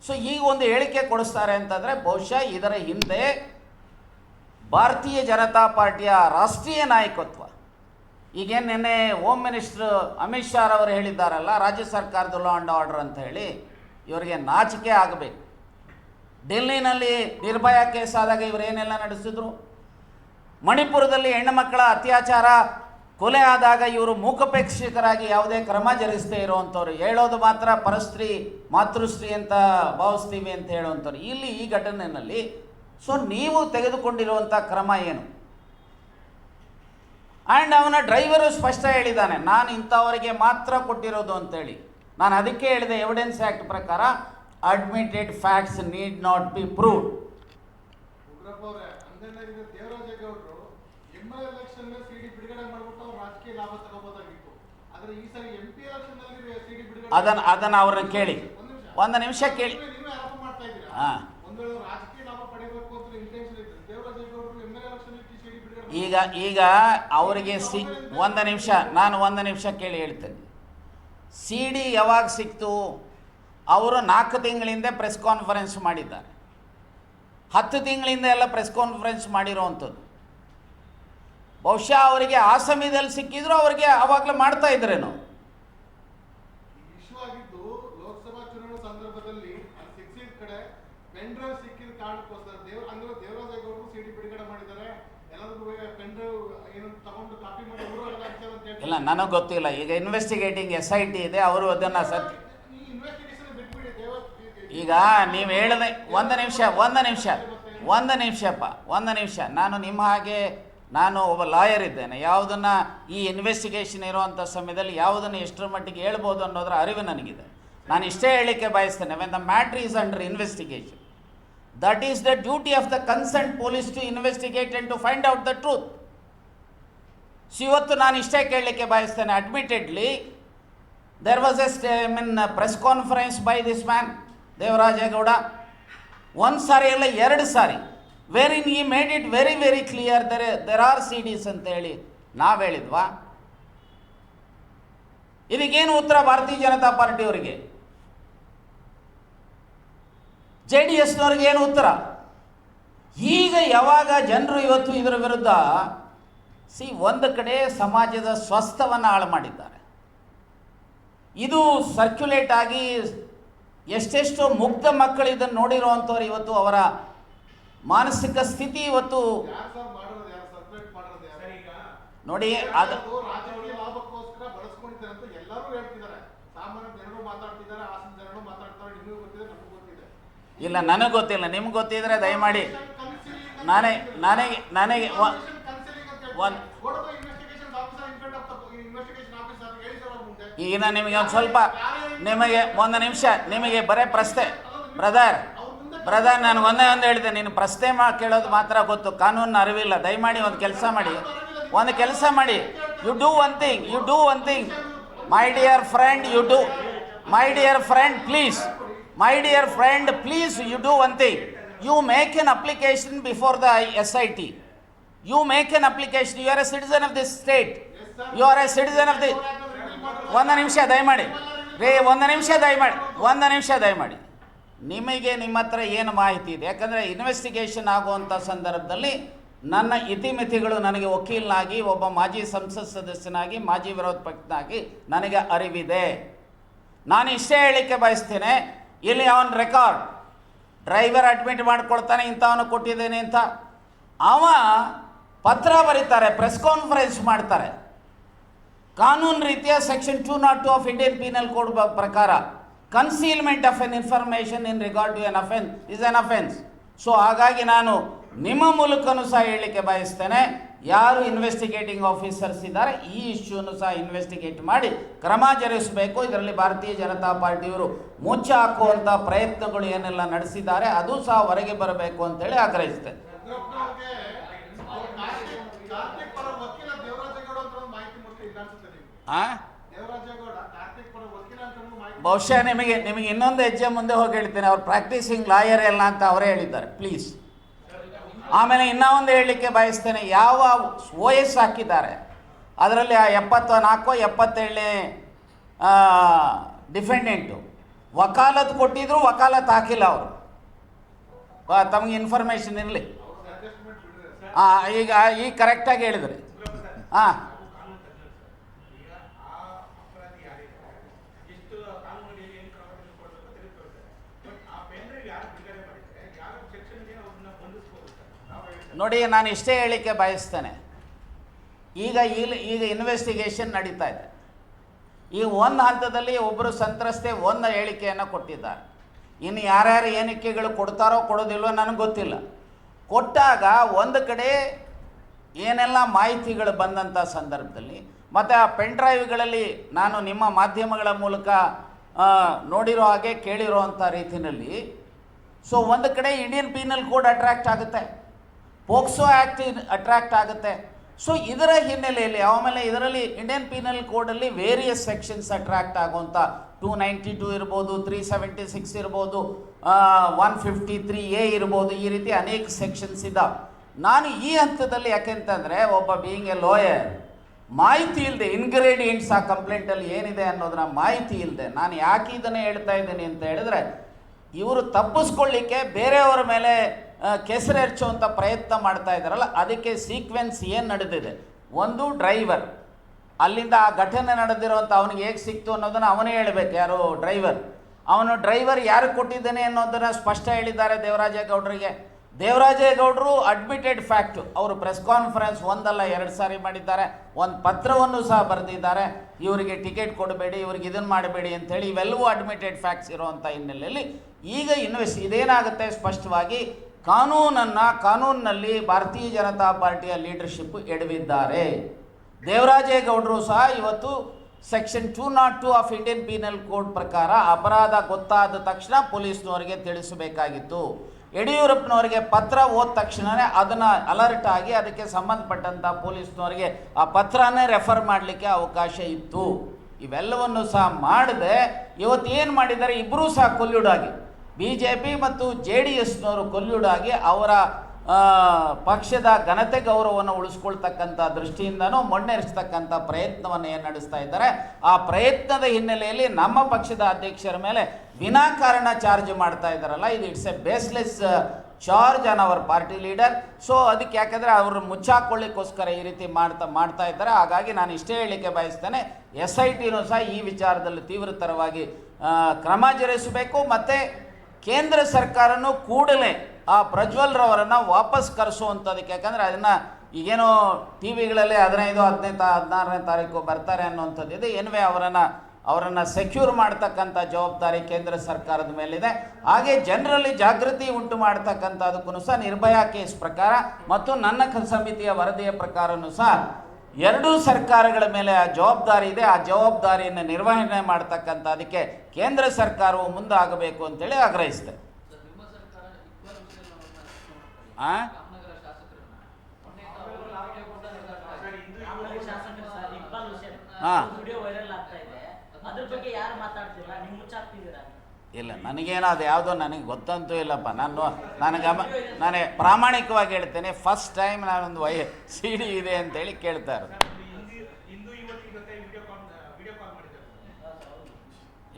ಸೊ ಈಗ ಒಂದು ಹೇಳಿಕೆ ಕೊಡಿಸ್ತಾರೆ ಅಂತಂದರೆ ಬಹುಶಃ ಇದರ ಹಿಂದೆ ಭಾರತೀಯ ಜನತಾ ಪಾರ್ಟಿಯ ರಾಷ್ಟ್ರೀಯ ನಾಯಕತ್ವ, ಈಗೇನು ನಿನ್ನೆ ಹೋಮ್ ಮಿನಿಸ್ಟರ್ ಅಮಿತ್ ಶಾ ಅವರು ಹೇಳಿದ್ದಾರಲ್ಲ, ರಾಜ್ಯ ಸರ್ಕಾರದ ಲಾ ಆ್ಯಂಡ್ ಆರ್ಡರ್ ಅಂತ ಹೇಳಿ, ಇವರಿಗೆ ನಾಚಿಕೆ ಆಗಬೇಕು. ಡೆಲ್ಲಿನಲ್ಲಿ ನಿರ್ಭಯ ಕೇಸ್ ಆದಾಗ ಇವರೇನೆಲ್ಲ ನಡೆಸಿದ್ರು, ಮಣಿಪುರದಲ್ಲಿ ಹೆಣ್ಣು ಮಕ್ಕಳ ಅತ್ಯಾಚಾರ ಕೊಲೆ ಆದಾಗ ಇವರು ಮೂಕಪೇಕ್ಷಕರಾಗಿ ಯಾವುದೇ ಕ್ರಮ ಜರುಗಿಸದೇ ಇರುವಂಥವ್ರು, ಹೇಳೋದು ಮಾತ್ರ ಪರಸ್ತ್ರೀ ಮಾತೃಶ್ರೀ ಅಂತ ಭಾವಿಸ್ತೀವಿ ಅಂತ ಹೇಳುವಂಥವ್ರು. ಇಲ್ಲಿ ಈ ಘಟನೆಯಲ್ಲಿ ಸೊ ನೀವು ತೆಗೆದುಕೊಂಡಿರುವಂಥ ಕ್ರಮ ಏನು? ಆ್ಯಂಡ್ ಅವನ ಡ್ರೈವರು ಸ್ಪಷ್ಟ ಹೇಳಿದ್ದಾನೆ, ನಾನು ಇಂಥವರಿಗೆ ಮಾತ್ರ ಕೊಟ್ಟಿರೋದು ಅಂತೇಳಿ. ನಾನು ಅದಕ್ಕೆ ಹೇಳಿದೆ, ಎವಿಡೆನ್ಸ್ ಆ್ಯಕ್ಟ್ ಪ್ರಕಾರ admitted facts need not be proved. ದೇವರಾಜೇಗೌಡರು MLA ಎಲೆಕ್ಷನ್ CD ಬಿಡುಗಡೆ ಮಾಡಿಬಿಟ್ಟು ಅವ್ರು ರಾಜಕೀಯ ಲಾಭ ತಗೋಬೋದಾಗಿತ್ತು. ಆದರೆ ಈ ಸರಿ MP ಎಲೆಕ್ಷನ್ ನಲ್ಲಿ CD ಬಿಡುಗಡೆ ಅದನ್ನು ಅವ್ರನ್ನ ಕೇಳಿ, ಒಂದು ನಿಮಿಷ ಕೇಳಿ. ನೀವೇ ಆರೋಪ ಮಾಡ್ತಾ ಇದ್ದೀರಾ, ಒಂದು ವೇಳೆ ರಾಜಕೀಯ ಲಾಭ ಪಡೆಯಬೇಕು ಅಂತ ಇಂಟೆನ್ಷನ್ ಇತ್ತು ದೇವರಾಜೇಗೌಡರು MLA ಎಲೆಕ್ಷನ್ CD ಬಿಡುಗಡೆ. ಈಗ ಅವರಿಗೆ ಒಂದು ನಿಮಿಷ, ನಾನು ಒಂದು ನಿಮಿಷ ಕೇಳಿ ಹೇಳ್ತೇನೆ. CD ಯಾವಾಗ ಸಿಕ್ತು? ಅವರು 4 ತಿಂಗಳಿಂದ ಪ್ರೆಸ್ ಕಾನ್ಫರೆನ್ಸ್ ಮಾಡಿದ್ದಾರೆ, 10 ತಿಂಗಳಿಂದ ಎಲ್ಲ ಪ್ರೆಸ್ ಕಾನ್ಫರೆನ್ಸ್ ಮಾಡಿರೋವಂಥದ್ದು. ಬಹುಶಃ ಅವರಿಗೆ ಆ ಸಮಯದಲ್ಲಿ ಸಿಕ್ಕಿದ್ರು ಅವರಿಗೆ ಆವಾಗಲೇ ಮಾಡ್ತಾ ಇದ್ರೇನು? ಇಶ್ಯೂ ಆಗಿದ್ದು ಲೋಕಸಭಾ ಚುನಾವಣೆ ಸಂದರ್ಭದಲ್ಲಿ ಸಿಕ್ಕಿದ ಕಡೆ ಪೆನ್ ಡ್ರೈವ್ ಸಿಕ್ಕಿದ ಕಾರಣಕ್ಕೋಸ್ಕರ ದೇವರಾಜೇಗೌಡರು CD ಬಿಡುಗಡೆ ಮಾಡಿದ್ದಾರೆ. ಎಲ್ಲರಿಗೂ ಪೆನ್ ಡ್ರೈವ್ ಏನು ತಗೊಂಡು ಕಾಪಿ ಮಾಡಿ ಇಲ್ಲ, ನನಗೆ ಗೊತ್ತಿಲ್ಲ. ಈಗ ಇನ್ವೆಸ್ಟಿಗೇಟಿಂಗ್ SIT ಇದೆ, ಅವರು ಅದನ್ನು ಈಗ ನೀವು ಹೇಳಿದೆ. ಒಂದು ನಿಮಿಷ. ನಾನು ನಿಮ್ಮ ಹಾಗೆ ನಾನು ಒಬ್ಬ ಲಾಯರ್ ಇದ್ದೇನೆ. ಯಾವುದನ್ನು ಈ ಇನ್ವೆಸ್ಟಿಗೇಷನ್ ಇರುವಂಥ ಸಮಯದಲ್ಲಿ ಯಾವುದನ್ನು ಎಷ್ಟರ ಮಟ್ಟಿಗೆ ಹೇಳ್ಬೋದು ಅನ್ನೋದರ ಅರಿವು ನನಗಿದೆ. ನಾನು ಇಷ್ಟೇ ಹೇಳಲಿಕ್ಕೆ ಬಯಸ್ತೇನೆ, when the matter is under investigation, that is the duty of the concern police to investigate and to find out the truth. ಇವತ್ತು ನಾನು ಇಷ್ಟೇ ಕೇಳಲಿಕ್ಕೆ ಬಯಸ್ತೇನೆ, admittedly There was a press conference by this man, Devarajegowda. One sari alla ಎರಡು ಸಾರಿ, wherein he made it very very clear there are CDs ಅಂತ ಹೇಳಿ ನಾವು ಹೇಳಿದ್ವಾ? ಇದಕ್ಕೇನು ಉತ್ತರ ಭಾರತೀಯ ಜನತಾ ಪಾರ್ಟಿಯವರಿಗೆ? JDSನವ್ರಿಗೆ ಏನು ಉತ್ತರ? ಈಗ ಯಾವಾಗ ಜನರು ಇವತ್ತು ಇದರ ವಿರುದ್ಧ ಒಂದು ಕಡೆ ಸಮಾಜದ ಸ್ವಸ್ಥವನ್ನು ಹಾಳು ಮಾಡಿದ್ದಾರೆ, ಇದು ಸರ್ಕ್ಯುಲೇಟ್ ಆಗಿ ಎಷ್ಟೆಷ್ಟೋ ಮುಗ್ಧ ಮಕ್ಕಳು ಇದನ್ನು ನೋಡಿರುವಂಥವ್ರು ಇವತ್ತು ಅವರ ಮಾನಸಿಕ ಸ್ಥಿತಿ ಇವತ್ತು ನೋಡಿ. ಅದು ರಾಜಕೀಯ ಲಾಭಕ್ಕೋಸ್ಕರ ಬಳಸ್ಕೊಂಡಿದ್ದಾರೆ ಅಂತ ಎಲ್ಲರೂ ಹೇಳ್ತಿದ್ದಾರೆ. ಸಾಮಾನ್ಯ ಜನರು ಮಾತಾಡ್ತಿದ್ದಾರೆ, ಹಾಸನ ಜನರು ಮಾತಾಡ್ತಾರೆ. ನಿಮಗೂ ಗೊತ್ತಿದೆ, ನಮಗೂ ಗೊತ್ತಿದೆ. ಇಲ್ಲ, ನನಗೆ ಗೊತ್ತಿಲ್ಲ, ನಿಮ್ಗೆ ಗೊತ್ತಿದ್ರೆ ದಯಮಾಡಿ ನನಗೆ ಈಗ ನಾನು ನಿಮಗೆ ಒಂದು ಸ್ವಲ್ಪ ನಿಮಗೆ ಒಂದು ನಿಮಿಷ ನಿಮಗೆ ಬರೇ ಪ್ರಶ್ನೆ ಬ್ರದರ್ ನಾನು ಒಂದೇ ಹೇಳಿದೆ, ನೀನು ಪ್ರಶ್ನೆ ಕೇಳೋದು ಮಾತ್ರ ಗೊತ್ತು, ಕಾನೂನು ಅರಿವಿಲ್ಲ. ದಯಮಾಡಿ ಒಂದು ಕೆಲಸ ಮಾಡಿ, you do one thing my dear friend please you do one thing. You make an application before the SIT. You make an application. You are a citizen of this state. You are a citizen of the... ಒಂದು ನಿಮಿಷ ದಯಮಾಡಿ. ನಿಮಗೆ ನಿಮ್ಮ ಹತ್ರ ಏನು ಮಾಹಿತಿ ಇದೆ? ಯಾಕಂದರೆ ಇನ್ವೆಸ್ಟಿಗೇಷನ್ ಆಗುವಂಥ ಸಂದರ್ಭದಲ್ಲಿ ನನ್ನ ಇತಿಮಿತಿಗಳು ನನಗೆ ವಕೀಲನಾಗಿ, ಒಬ್ಬ ಮಾಜಿ ಸಂಸತ್ ಸದಸ್ಯನಾಗಿ, ಮಾಜಿ ವಿರೋಧ ಪಕ್ಷನಾಗಿ ನನಗೆ ಅರಿವಿದೆ. ನಾನು ಇಷ್ಟೇ ಹೇಳಿಕೆ ಬಯಸ್ತೇನೆ, ಇಲ್ಲಿ ಅವನ ರೆಕಾರ್ಡ್ ಡ್ರೈವರ್ ಅಡ್ಮಿಟ್ ಮಾಡ್ಕೊಳ್ತಾನೆ, ಇಂಥವನು ಕೊಟ್ಟಿದ್ದೇನೆ ಅಂತ. ಅವ ಪತ್ರ ಬರೀತಾರೆ, ಪ್ರೆಸ್ ಕಾನ್ಫರೆನ್ಸ್ ಮಾಡ್ತಾರೆ. ಕಾನೂನು ರೀತಿಯ section 202 of Indian penal code ಪ್ರಕಾರ concealment of an information in regard to an offence is an offence. So ಹಾಗಾಗಿ ನಾನು ನಿಮ್ಮ ಮೂಲಕನೂ ಸಹ ಹೇಳಲಿಕ್ಕೆ ಬಯಸ್ತೇನೆ, ಯಾರು ಇನ್ವೆಸ್ಟಿಗೇಟಿಂಗ್ ಆಫೀಸರ್ಸ್ ಇದ್ದಾರೆ ಈ ಇಶ್ಯೂನು ಸಹ ಇನ್ವೆಸ್ಟಿಗೇಟ್ ಮಾಡಿ ಕ್ರಮ ಜರುಗಿಸಬೇಕು. ಇದರಲ್ಲಿ ಭಾರತೀಯ ಜನತಾ ಪಾರ್ಟಿಯವರು ಮುಚ್ಚ ಹಾಕುವಂಥ ಪ್ರಯತ್ನಗಳು ಏನೆಲ್ಲ ನಡೆಸಿದ್ದಾರೆ ಅದು ಸಹ ಹೊರಗೆ ಬರಬೇಕು ಅಂತೇಳಿ ಆಗ್ರಹಿಸ್ತೇನೆ. ಬಹುಶಃ ನಿಮಗೆ ಇನ್ನೊಂದು ಹೆಜ್ಜೆ ಮುಂದೆ ಹೋಗಿ ಹೇಳ್ತೇನೆ, ಅವ್ರು ಪ್ರಾಕ್ಟೀಸಿಂಗ್ ಲಾಯರ್ ಎಲ್ಲ ಅಂತ ಅವರೇ ಹೇಳಿದ್ದಾರೆ, ಪ್ಲೀಸ್. ಆಮೇಲೆ ಇನ್ನೂ ಒಂದು ಹೇಳಲಿಕ್ಕೆ ಬಯಸ್ತೇನೆ, ಯಾವ OS ಹಾಕಿದ್ದಾರೆ ಅದರಲ್ಲಿ 74 77ನೇ ಡಿಫೆಂಡೆಂಟು ವಕಾಲತ್ ಕೊಟ್ಟಿದ್ರು, ವಕಾಲತ್ ಹಾಕಿಲ್ಲ ಅವರು. ತಮಗೆ ಇನ್ಫಾರ್ಮೇಷನ್ ಇರಲಿ. ಈಗ ಕರೆಕ್ಟಾಗಿ ಹೇಳಿದ್ರಿ. ನೋಡಿ, ನಾನು ಇಷ್ಟೇ ಹೇಳಿಕೆ ಬಯಸ್ತೇನೆ, ಈಗ ಇನ್ವೆಸ್ಟಿಗೇಷನ್ ನಡೀತಾ ಇದೆ. ಈಗ ಒಂದು ಹಂತದಲ್ಲಿ ಒಬ್ಬರು ಸಂತ್ರಸ್ತೆ ಒಂದು ಹೇಳಿಕೆಯನ್ನು ಕೊಟ್ಟಿದ್ದಾರೆ. ಇನ್ನು ಯಾರ್ಯಾರು ಹೇಳಿಕೆಗಳು ಕೊಡ್ತಾರೋ ಕೊಡೋದಿಲ್ಲೋ ನನಗೆ ಗೊತ್ತಿಲ್ಲ. ಕೊಟ್ಟಾಗ ಒಂದು ಕಡೆ ಏನೆಲ್ಲ ಮಾಹಿತಿಗಳು ಬಂದಂಥ ಸಂದರ್ಭದಲ್ಲಿ ಮತ್ತು ಆ ಪೆನ್ ಡ್ರೈವ್ಗಳಲ್ಲಿ ನಾನು ನಿಮ್ಮ ಮಾಧ್ಯಮಗಳ ಮೂಲಕ ನೋಡಿರೋ ಹಾಗೆ ಕೇಳಿರೋ ಅಂಥ ರೀತಿಯಲ್ಲಿ, ಸೊ ಒಂದು ಕಡೆ ಇಂಡಿಯನ್ ಪೀನಲ್ ಕೋಡ್ ಅಟ್ರಾಕ್ಟ್ ಆಗುತ್ತೆ, ಪೋಕ್ಸೋ ಆ್ಯಕ್ಟ್ ಅಟ್ರಾಕ್ಟ್ ಆಗುತ್ತೆ. ಸೊ ಇದರ ಹಿನ್ನೆಲೆಯಲ್ಲಿ ಆಮೇಲೆ ಇದರಲ್ಲಿ ಇಂಡಿಯನ್ ಪೀನಲ್ ಕೋಡಲ್ಲಿ ವೇರಿಯಸ್ ಸೆಕ್ಷನ್ಸ್ ಅಟ್ರಾಕ್ಟ್ ಆಗುವಂಥ 292 ಇರ್ಬೋದು, 376 ಇರ್ಬೋದು, 153A ಇರ್ಬೋದು, ಈ ರೀತಿ ಅನೇಕ ಸೆಕ್ಷನ್ಸ್ ಇದ್ದಾವೆ. ನಾನು ಈ ಹಂತದಲ್ಲಿ ಯಾಕೆಂತಂದರೆ ಒಬ್ಬ ಬೀಯಿಂಗ್ ಎ ಲಾಯರ್ ಮಾಹಿತಿ ಇಲ್ಲದೆ ಇಂಗ್ರೀಡಿಯೆಂಟ್ಸ್ ಆ ಕಂಪ್ಲೇಂಟಲ್ಲಿ ಏನಿದೆ ಅನ್ನೋದನ್ನ ಮಾಹಿತಿ ಇಲ್ಲದೆ ನಾನು ಯಾಕೆ ಇದನ್ನೇ ಹೇಳ್ತಾ ಇದ್ದೀನಿ ಅಂತ ಹೇಳಿದ್ರೆ, ಇವರು ತಪ್ಪಿಸ್ಕೊಳ್ಳಿಕ್ಕೆ ಬೇರೆಯವರ ಮೇಲೆ ಕೆಸರು ಎರಚುವಂಥ ಪ್ರಯತ್ನ ಮಾಡ್ತಾ ಇದ್ದಾರಲ್ಲ, ಅದಕ್ಕೆ ಸೀಕ್ವೆನ್ಸ್ ಏನು ನಡೆದಿದೆ. ಒಂದು ಡ್ರೈವರ್, ಅಲ್ಲಿಂದ ಆ ಘಟನೆ ನಡೆದಿರೋಂಥ ಅವನಿಗೆ ಹೇಗೆ ಸಿಕ್ತು ಅನ್ನೋದನ್ನು ಅವನೇ ಹೇಳಬೇಕು. ಯಾರು ಡ್ರೈವರ್ ಯಾರು ಕೊಟ್ಟಿದ್ದಾನೆ ಅನ್ನೋದನ್ನು ಸ್ಪಷ್ಟ ಹೇಳಿದ್ದಾರೆ ದೇವರಾಜೇಗೌಡರಿಗೆ. ದೇವರಾಜೇಗೌಡರು ಅಡ್ಮಿಟೆಡ್ ಫ್ಯಾಕ್ಟು, ಅವರು ಪ್ರೆಸ್ ಕಾನ್ಫರೆನ್ಸ್ ಒಂದಲ್ಲ 2 ಸಾರಿ ಮಾಡಿದ್ದಾರೆ, ಒಂದು ಪತ್ರವನ್ನು ಸಹ ಬರೆದಿದ್ದಾರೆ, ಇವರಿಗೆ ಟಿಕೆಟ್ ಕೊಡಬೇಡಿ, ಇವ್ರಿಗೆ ಇದನ್ನು ಮಾಡಬೇಡಿ ಅಂಥೇಳಿ. ಇವೆಲ್ಲವೂ ಅಡ್ಮಿಟೆಡ್ ಫ್ಯಾಕ್ಟ್ಸ್ ಇರುವಂಥ ಹಿನ್ನೆಲೆಯಲ್ಲಿ ಈಗ ಇದೇನಾಗುತ್ತೆ, ಸ್ಪಷ್ಟವಾಗಿ ಕಾನೂನಿನಲ್ಲಿ ಭಾರತೀಯ ಜನತಾ ಪಾರ್ಟಿಯ ಲೀಡರ್ಶಿಪ್ ಎಡವಿದ್ದಾರೆ. ದೇವರಾಜೇಗೌಡರು ಸಹ ಇವತ್ತು section 202 of Indian penal code ಪ್ರಕಾರ ಅಪರಾಧ ಗೊತ್ತಾದ ತಕ್ಷಣ ಪೊಲೀಸ್ನವರಿಗೆ ತಿಳಿಸಬೇಕಾಗಿತ್ತು. ಯಡಿಯೂರಪ್ಪನವರಿಗೆ ಪತ್ರ ಓದ ತಕ್ಷಣವೇ ಅದನ್ನು ಅಲರ್ಟ್ ಆಗಿ ಅದಕ್ಕೆ ಸಂಬಂಧಪಟ್ಟಂಥ ಪೊಲೀಸ್ನವರಿಗೆ ಆ ಪತ್ರನೇ ರೆಫರ್ ಮಾಡಲಿಕ್ಕೆ ಅವಕಾಶ ಇತ್ತು. ಇವೆಲ್ಲವನ್ನು ಸಹ ಮಾಡದೆ ಇವತ್ತು ಏನು ಮಾಡಿದ್ದಾರೆ, ಇಬ್ಬರೂ ಸಹ ಕೊಲ್ಯೂಡಾಗಿ BJP ಮತ್ತು JDSನವರು ಕೊಲ್ಯೂಡಾಗಿ ಅವರ ಪಕ್ಷದ ಘನತೆ ಗೌರವವನ್ನು ಉಳಿಸ್ಕೊಳ್ತಕ್ಕಂಥ ದೃಷ್ಟಿಯಿಂದನೂ ಮೊನ್ನೆರಿಸ್ತಕ್ಕಂಥ ಪ್ರಯತ್ನವನ್ನು ಏನು ನಡೆಸ್ತಾ ಇದ್ದಾರೆ. ಆ ಪ್ರಯತ್ನದ ಹಿನ್ನೆಲೆಯಲ್ಲಿ ನಮ್ಮ ಪಕ್ಷದ ಅಧ್ಯಕ್ಷರ ಮೇಲೆ ವಿನಾಕಾರಣ ಚಾರ್ಜ್ ಮಾಡ್ತಾ ಇದ್ದಾರಲ್ಲ, ಇದು it's A baseless charge on hour party leader. So ಅದಕ್ಕೆ ಯಾಕಂದರೆ ಅವರು ಮುಚ್ಚಾಕೊಳ್ಳಿಕ್ಕೋಸ್ಕರ ಈ ರೀತಿ ಮಾಡ್ತಾ ಇದ್ದಾರೆ. ಹಾಗಾಗಿ ನಾನು ಇಷ್ಟೇ ಹೇಳಲಿಕ್ಕೆ ಬಯಸ್ತೇನೆ, SITನೂ ಸಹ ಈ ವಿಚಾರದಲ್ಲಿ ತೀವ್ರತರವಾಗಿ ಕ್ರಮ ಜರುಗಿಸಬೇಕು. ಮತ್ತು ಕೇಂದ್ರ ಸರ್ಕಾರನೂ ಕೂಡಲೇ ಆ ಪ್ರಜ್ವಲ್ರವರನ್ನು ವಾಪಸ್ ಕರೆಸುವಂಥದ್ದಕ್ಕೆ, ಯಾಕಂದರೆ ಅದನ್ನು ಈಗೇನೋ ಟಿ ವಿಗಳಲ್ಲಿ 15, 16ನೇ ತಾರೀಕು ಬರ್ತಾರೆ ಅನ್ನುವಂಥದ್ದಿದೆ. ಏನ್ವೇ ಅವರನ್ನು ಸೆಕ್ಯೂರ್ ಮಾಡ್ತಕ್ಕಂಥ ಜವಾಬ್ದಾರಿ ಕೇಂದ್ರ ಸರ್ಕಾರದ ಮೇಲಿದೆ. ಹಾಗೆ ಜನರಲ್ಲಿ ಜಾಗೃತಿ ಉಂಟು ಮಾಡ್ತಕ್ಕಂಥದಕ್ಕೂ ಸಹ ನಿರ್ಭಯಾ ಕೇಸ್ ಪ್ರಕಾರ ಮತ್ತು ನನ್ನ ಸಮಿತಿಯ ವರದಿಯ ಪ್ರಕಾರನೂ ಸಹ ಎರಡೂ ಸರ್ಕಾರಗಳ ಮೇಲೆ ಆ ಜವಾಬ್ದಾರಿ ಇದೆ. ಆ ಜವಾಬ್ದಾರಿಯನ್ನು ನಿರ್ವಹಣೆ ಮಾಡ್ತಕ್ಕಂಥ ಅದಕ್ಕೆ ಕೇಂದ್ರ ಸರ್ಕಾರವು ಮುಂದಾಗಬೇಕು ಅಂತೇಳಿ ಆಗ್ರಹಿಸಿದೆ. ಇಲ್ಲ, ನನಗೇನೋ ಅದು ಯಾವುದೋ ನನಗೆ ಗೊತ್ತಂತೂ ಇಲ್ಲಪ್ಪ. ನಾನು ಪ್ರಾಮಾಣಿಕವಾಗಿ ಹೇಳ್ತೇನೆ, ಫಸ್ಟ್ ಟೈಮ್ ನಾನೊಂದು CD ಇದೆ ಅಂತೇಳಿ ಕೇಳ್ತಾ ಇರೋದು.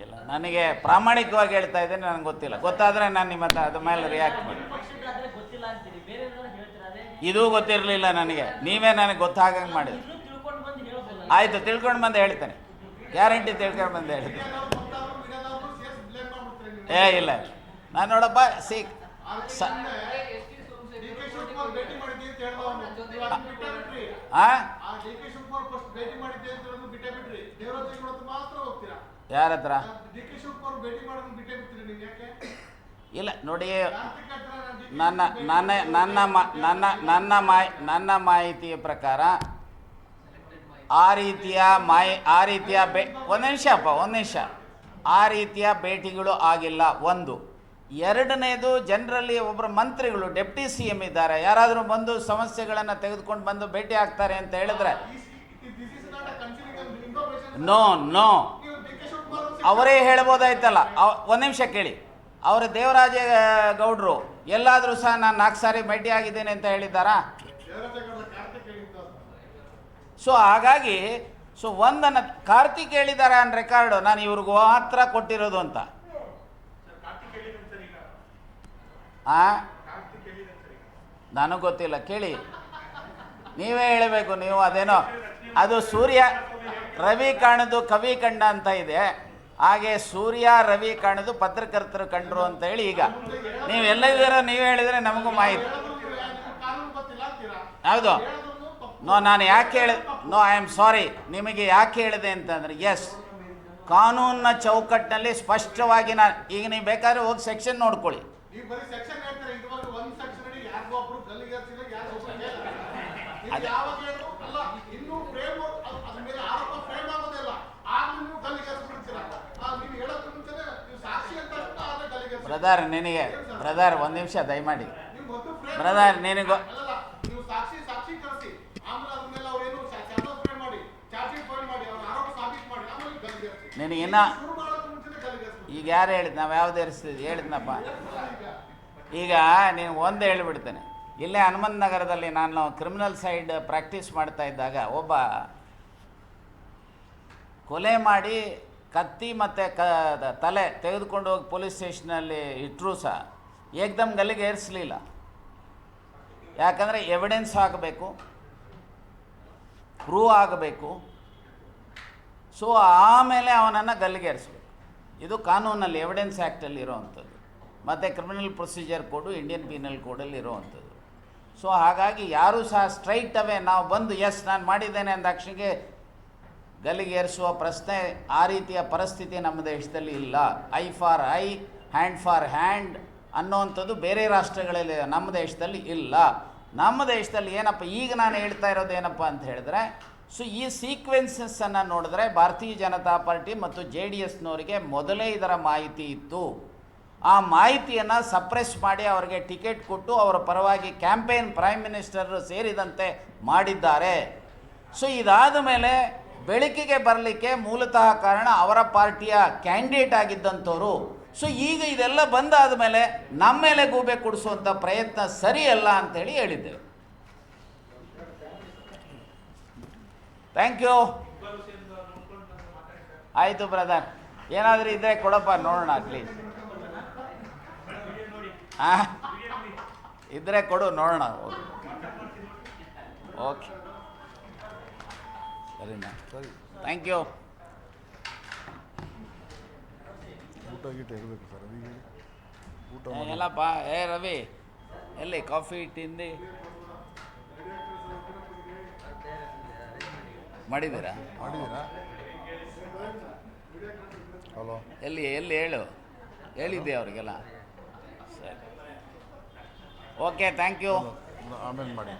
ಇಲ್ಲ, ನನಗೆ ಪ್ರಾಮಾಣಿಕವಾಗಿ ಹೇಳ್ತಾ ಇದ್ದೇನೆ, ನನಗೆ ಗೊತ್ತಿಲ್ಲ. ಗೊತ್ತಾದರೆ ನಾನು ನಿಮ್ಮ ಅದ್ರ ಮೇಲೆ ರಿಯಾಕ್ಟ್ ಮಾಡಿ. ಇದೂ ಗೊತ್ತಿರಲಿಲ್ಲ ನನಗೆ, ನೀವೇ ನನಗೆ ಗೊತ್ತಾಗಂಗೆ ಮಾಡಿದ್ರಿ. ಆಯಿತು, ತಿಳ್ಕೊಂಡು ಬಂದು ಹೇಳ್ತೇನೆ, ಗ್ಯಾರಂಟಿ ತಿಳ್ಕೊಂಡು ಬಂದು ಹೇಳ್ತೇನೆ. ಇಲ್ಲ, ನಾನು ನೋಡಪ್ಪ ಯಾರ ಹತ್ರ ಇಲ್ಲ ನೋಡಿ, ನನ್ನ ಮಾಹಿತಿಯ ಪ್ರಕಾರ ಆ ರೀತಿಯ ಒಂದು ನಿಮಿಷ ಆ ರೀತಿಯ ಭೇಟಿಗಳು ಆಗಿಲ್ಲ. ಒಂದು. ಎರಡನೇದು, ಜನರಲ್ಲಿ ಒಬ್ಬರು ಮಂತ್ರಿಗಳು ಡೆಪ್ಟಿ CM ಇದ್ದಾರೆ, ಯಾರಾದರೂ ಬಂದು ಸಮಸ್ಯೆಗಳನ್ನು ತೆಗೆದುಕೊಂಡು ಬಂದು ಭೇಟಿ ಆಗ್ತಾರೆ ಅಂತ ಹೇಳಿದ್ರೆ ನೋ ಅವರೇ ಹೇಳ್ಬೋದಾಯ್ತಲ್ಲ. ಒಂದು ನಿಮಿಷ ಕೇಳಿ, ಅವರ ದೇವರಾಜೇಗೌಡರು ಎಲ್ಲಾದರೂ ಸಹ ನಾನು 4 ಸಾರಿ ಭೇಟಿ ಆಗಿದ್ದೇನೆ ಅಂತ ಹೇಳಿದ್ದಾರಾ? ಸೊ ಹಾಗಾಗಿ ಒಂದನ್ನು ಕಾರ್ತಿಕ್ ಹೇಳಿದ್ದಾರೆ ಆನ್ ರೆಕಾರ್ಡು, ನಾನು ಇವ್ರಿಗೂ ಮಾತ್ರ ಕೊಟ್ಟಿರೋದು ಅಂತ. ನನಗೆ ಗೊತ್ತಿಲ್ಲ, ಕೇಳಿ, ನೀವೇ ಹೇಳಬೇಕು. ನೀವು ಅದೇನೋ ಅದು ಸೂರ್ಯ ರವಿ ಕಾಣದು ಕವಿ ಕಂಡ ಅಂತ ಇದೆ, ಹಾಗೆ ಸೂರ್ಯ ರವಿ ಕಾಣದು ಪತ್ರಕರ್ತರು ಕಂಡ್ರು ಅಂತ ಹೇಳಿ. ಈಗ ನೀವು ಎಲ್ಲದಿದ್ದೀರೋ ನೀವು ಹೇಳಿದರೆ ನಮಗೂ ಮಾಹಿತಿ. ಹೌದು. ನಾನು ಯಾಕೆ ಐ ಆಮ್ ಸಾರಿ, ನಿಮಗೆ ಯಾಕೆ ಹೇಳಿದೆ ಅಂತಂದರೆ, ಎಸ್, ಕಾನೂನಿನ ಚೌಕಟ್ಟಿನಲ್ಲಿ ಸ್ಪಷ್ಟವಾಗಿ ಈಗ ನೀವು ಬೇಕಾದ್ರೆ ಹೋಗಿ ಸೆಕ್ಷನ್ ನೋಡ್ಕೊಳ್ಳಿ. ಬ್ರದರ್ ಒಂದು ನಿಮಿಷ ದಯಮಾಡಿ. ಬ್ರದರ್ ನಿನಗೆ ನಿನಗಿನ್ನ ಈಗ ಯಾರು ಹೇಳಿದ್, ನಾವು ಯಾವ್ದು ಎರಿಸ್ತಿದ್ವಿ ಹೇಳಿದ್ನಪ್ಪ. ಈಗ ನೀನು ಒಂದು ಹೇಳಿಬಿಡ್ತೇನೆ. ಇಲ್ಲೇ ಹನುಮಂತ ನಗರದಲ್ಲಿ ನಾನು ಕ್ರಿಮಿನಲ್ ಸೈಡ್ ಪ್ರಾಕ್ಟೀಸ್ ಮಾಡ್ತಾ ಇದ್ದಾಗ ಒಬ್ಬ ಕೊಲೆ ಮಾಡಿ ಕತ್ತಿ ಮತ್ತು ತಲೆ ತೆಗೆದುಕೊಂಡು ಹೋಗಿ ಪೊಲೀಸ್ ಸ್ಟೇಷನಲ್ಲಿ ಇಟ್ಟರೂ ಸಹ ಏಕ್ದಮ್ ಗಲ್ಲಿಗೆ ಏರಿಸಲಿಲ್ಲ. ಯಾಕಂದರೆ ಎವಿಡೆನ್ಸ್ ಆಗಬೇಕು, ಪ್ರೂವ್ ಆಗಬೇಕು. ಸೊ ಆಮೇಲೆ ಅವನನ್ನು ಗಲ್ಲಿಗೇರಿಸಬೇಕು. ಇದು ಕಾನೂನಲ್ಲಿ ಎವಿಡೆನ್ಸ್ ಆ್ಯಕ್ಟಲ್ಲಿ ಇರೋವಂಥದ್ದು, ಮತ್ತು ಕ್ರಿಮಿನಲ್ ಪ್ರೊಸೀಜರ್ ಕೋಡು ಇಂಡಿಯನ್ ಪೀನಲ್ ಕೋಡಲ್ಲಿ ಇರೋವಂಥದ್ದು. ಸೊ ಹಾಗಾಗಿ ಯಾರೂ ಸಹ ಸ್ಟ್ರೈಟ್ ಅವೇ ನಾವು ಬಂದು ಎಸ್ ನಾನು ಮಾಡಿದ್ದೇನೆ ಅಂದಾಕ್ಷಣಿಗೆ ಗಲ್ಲಿಗೇರಿಸುವ ಪ್ರಶ್ನೆ, ಆ ರೀತಿಯ ಪರಿಸ್ಥಿತಿ ನಮ್ಮ ದೇಶದಲ್ಲಿ ಇಲ್ಲ. Eye for eye, hand for hand ಅನ್ನೋವಂಥದ್ದು ಬೇರೆ ರಾಷ್ಟ್ರಗಳಲ್ಲಿ, ನಮ್ಮ ದೇಶದಲ್ಲಿ ಇಲ್ಲ. ನಮ್ಮ ದೇಶದಲ್ಲಿ ಏನಪ್ಪ ಈಗ ನಾನು ಹೇಳ್ತಾ ಇರೋದು ಏನಪ್ಪ ಅಂತ ಹೇಳಿದ್ರೆ, ಸೊ ಈ ಸೀಕ್ವೆನ್ಸಸ್ಸನ್ನು ನೋಡಿದ್ರೆ ಭಾರತೀಯ ಜನತಾ ಪಾರ್ಟಿ ಮತ್ತು JDSನವರಿಗೆ ಮೊದಲೇ ಇದರ ಮಾಹಿತಿ ಇತ್ತು. ಆ ಮಾಹಿತಿಯನ್ನು ಸಪ್ರೆಸ್ ಮಾಡಿ ಅವರಿಗೆ ಟಿಕೆಟ್ ಕೊಟ್ಟು ಅವರ ಪರವಾಗಿ ಕ್ಯಾಂಪೇನ್ ಪ್ರೈಮ್ ಮಿನಿಸ್ಟರ್ ಸೇರಿದಂತೆ ಮಾಡಿದ್ದಾರೆ. ಸೊ ಇದಾದ ಮೇಲೆ ಬೆಳಕಿಗೆ ಬರಲಿಕ್ಕೆ ಮೂಲತಃ ಕಾರಣ ಅವರ ಪಾರ್ಟಿಯ ಕ್ಯಾಂಡಿಡೇಟ್ ಆಗಿದ್ದಂಥವ್ರು. ಸೊ ಈಗ ಇದೆಲ್ಲ ಬಂದಾದ ಮೇಲೆ ನಮ್ಮ ಮೇಲೆ ಗೂಬೆ ಕೊಡಿಸುವಂಥ ಪ್ರಯತ್ನ ಸರಿಯಲ್ಲ ಅಂತೇಳಿ ಹೇಳಿದ್ದೇವೆ. Thank you. ಆಯಿತು ಬ್ರದರ್, ಏನಾದರೂ ಇದ್ದರೆ ಕೊಡಪ್ಪ ನೋಡೋಣ ಪ್ಲೀಸ್. ಹಾಂ, ಇದ್ದರೆ ಕೊಡು ನೋಡೋಣ. ಓಕೆ ಸರಿನಾ, ಸರಿ, ಥ್ಯಾಂಕ್ ಯು. ಊಟ ಗೀಟ ಇರಬೇಕು ಸರ್, ಅದೀಗ ಊಟ ಎಲ್ಲಪ್ಪ. ರವಿ ಎಲ್ಲಿ ಕಾಫಿ ತಿಂದು ಮಾಡಿದ್ದೀರಾ? ಮಾಡಿದ್ದೀರಾ? ಹಲೋ, ಎಲ್ಲಿ ಹೇಳಿದ್ದೆ ಅವರಿಗೆಲ್ಲ. ಸರಿ, ಓಕೆ, ಥ್ಯಾಂಕ್ ಯು. ಆಮೇಲೆ ಮಾಡಿ.